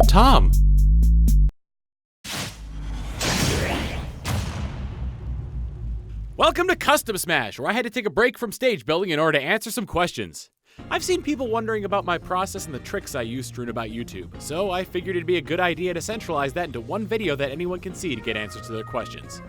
Tom. Welcome to Custom Smash, where I had to take a break from stage building in order to answer some questions. I've seen people wondering about my process and the tricks I use strewn about YouTube, so I figured it'd be a good idea to centralize that into one video that anyone can see to get answers to their questions.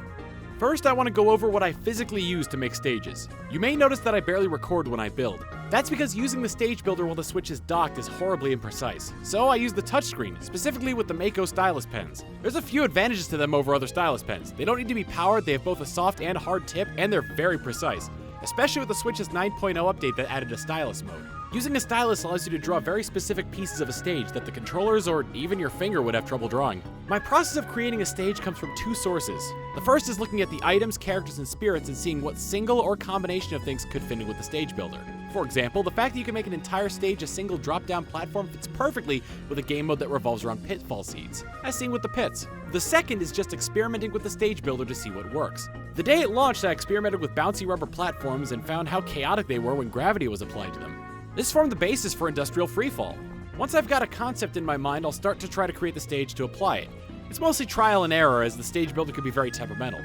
First, I want to go over what I physically use to make stages. You may notice that I barely record when I build. That's because using the stage builder while the Switch is docked is horribly imprecise. So I use the touchscreen, specifically with the Mako stylus pens. There's a few advantages to them over other stylus pens. They don't need to be powered, they have both a soft and hard tip, and they're very precise. Especially with the Switch's 9.0 update that added a stylus mode. Using a stylus allows you to draw very specific pieces of a stage that the controllers or even your finger would have trouble drawing. My process of creating a stage comes from two sources. The first is looking at the items, characters, and spirits and seeing what single or combination of things could fit in with the stage builder. For example, the fact that you can make an entire stage a single drop-down platform fits perfectly with a game mode that revolves around pitfall seeds, as seen with the pits. The second is just experimenting with the stage builder to see what works. The day it launched, I experimented with bouncy rubber platforms and found how chaotic they were when gravity was applied to them. This formed the basis for industrial freefall. Once I've got a concept in my mind, I'll start to try to create the stage to apply it. It's mostly trial and error, as the stage builder can be very temperamental.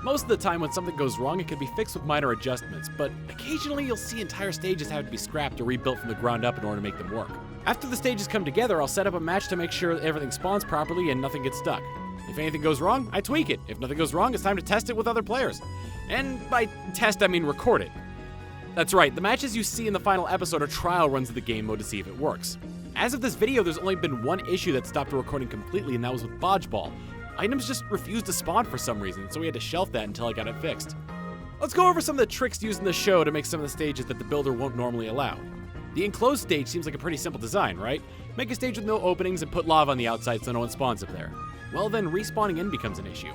Most of the time when something goes wrong, it can be fixed with minor adjustments, but occasionally you'll see entire stages have to be scrapped or rebuilt from the ground up in order to make them work. After the stages come together, I'll set up a match to make sure everything spawns properly and nothing gets stuck. If anything goes wrong, I tweak it. If nothing goes wrong, it's time to test it with other players. And by test, I mean record it. That's right, the matches you see in the final episode are trial runs of the game mode to see if it works. As of this video, there's only been one issue that stopped the recording completely, and that was with Bodgeball. Items just refused to spawn for some reason, so we had to shelf that until I got it fixed. Let's go over some of the tricks used in the show to make some of the stages that the builder won't normally allow. The enclosed stage seems like a pretty simple design, right? Make a stage with no openings and put lava on the outside so no one spawns up there. Well then, respawning in becomes an issue.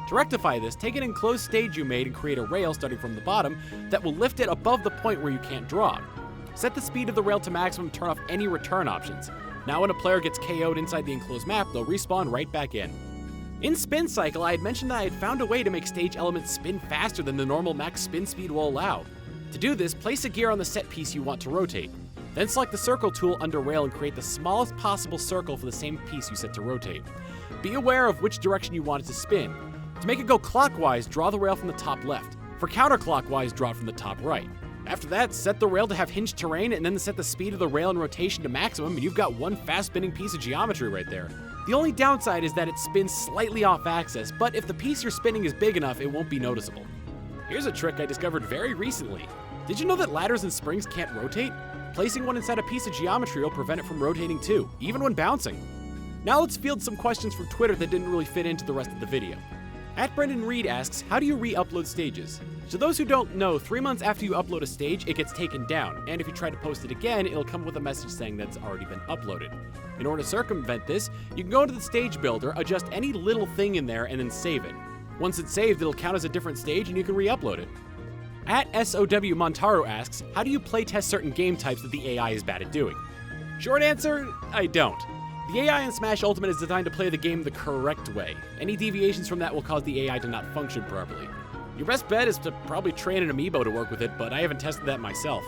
To rectify this, take an enclosed stage you made and create a rail starting from the bottom that will lift it above the point where you can't draw. Set the speed of the rail to maximum and turn off any return options. Now when a player gets KO'd inside the enclosed map, they'll respawn right back in. In Spin Cycle, I had mentioned that I had found a way to make stage elements spin faster than the normal max spin speed will allow. To do this, place a gear on the set piece you want to rotate. Then select the circle tool under rail and create the smallest possible circle for the same piece you set to rotate. Be aware of which direction you want it to spin. To make it go clockwise, draw the rail from the top left. For counterclockwise, draw it from the top right. After that, set the rail to have hinged terrain and then set the speed of the rail and rotation to maximum, and you've got one fast spinning piece of geometry right there. The only downside is that it spins slightly off axis, but if the piece you're spinning is big enough, it won't be noticeable. Here's a trick I discovered very recently. Did you know that ladders and springs can't rotate? Placing one inside a piece of geometry will prevent it from rotating too, even when bouncing. Now let's field some questions from Twitter that didn't really fit into the rest of the video. Brendan Reed asks, how do you re-upload stages? To those who don't know, 3 months after you upload a stage, it gets taken down, and if you try to post it again, it'll come with a message saying that it's already been uploaded. In order to circumvent this, you can go into the stage builder, adjust any little thing in there, and then save it. Once it's saved, it'll count as a different stage and you can re-upload it. @SOW Montaro asks, how do you playtest certain game types that the AI is bad at doing? Short answer, I don't. The AI in Smash Ultimate is designed to play the game the correct way. Any deviations from that will cause the AI to not function properly. Your best bet is to probably train an amiibo to work with it, but I haven't tested that myself.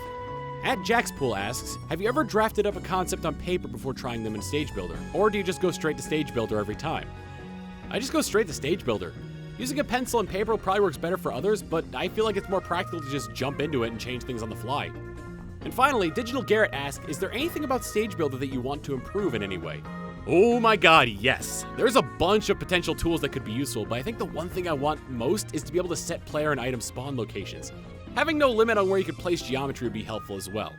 @Jaxpool asks, have you ever drafted up a concept on paper before trying them in Stage Builder? Or do you just go straight to Stage Builder every time? I just go straight to Stage Builder. Using a pencil and paper probably works better for others, but I feel like it's more practical to just jump into it and change things on the fly. And finally, Digital Garrett asks, is there anything about Stage Builder that you want to improve in any way? Oh my god, yes! There's a bunch of potential tools that could be useful, but I think the one thing I want most is to be able to set player and item spawn locations. Having no limit on where you can place geometry would be helpful as well.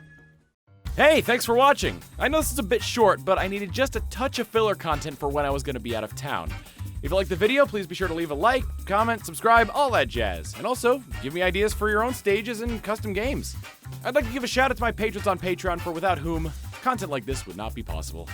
Hey, thanks for watching! I know this is a bit short, but I needed just a touch of filler content for when I was going to be out of town. If you liked the video, please be sure to leave a like, comment, subscribe, all that jazz. And also, give me ideas for your own stages and custom games. I'd like to give a shout out to my patrons on Patreon, for without whom, content like this would not be possible.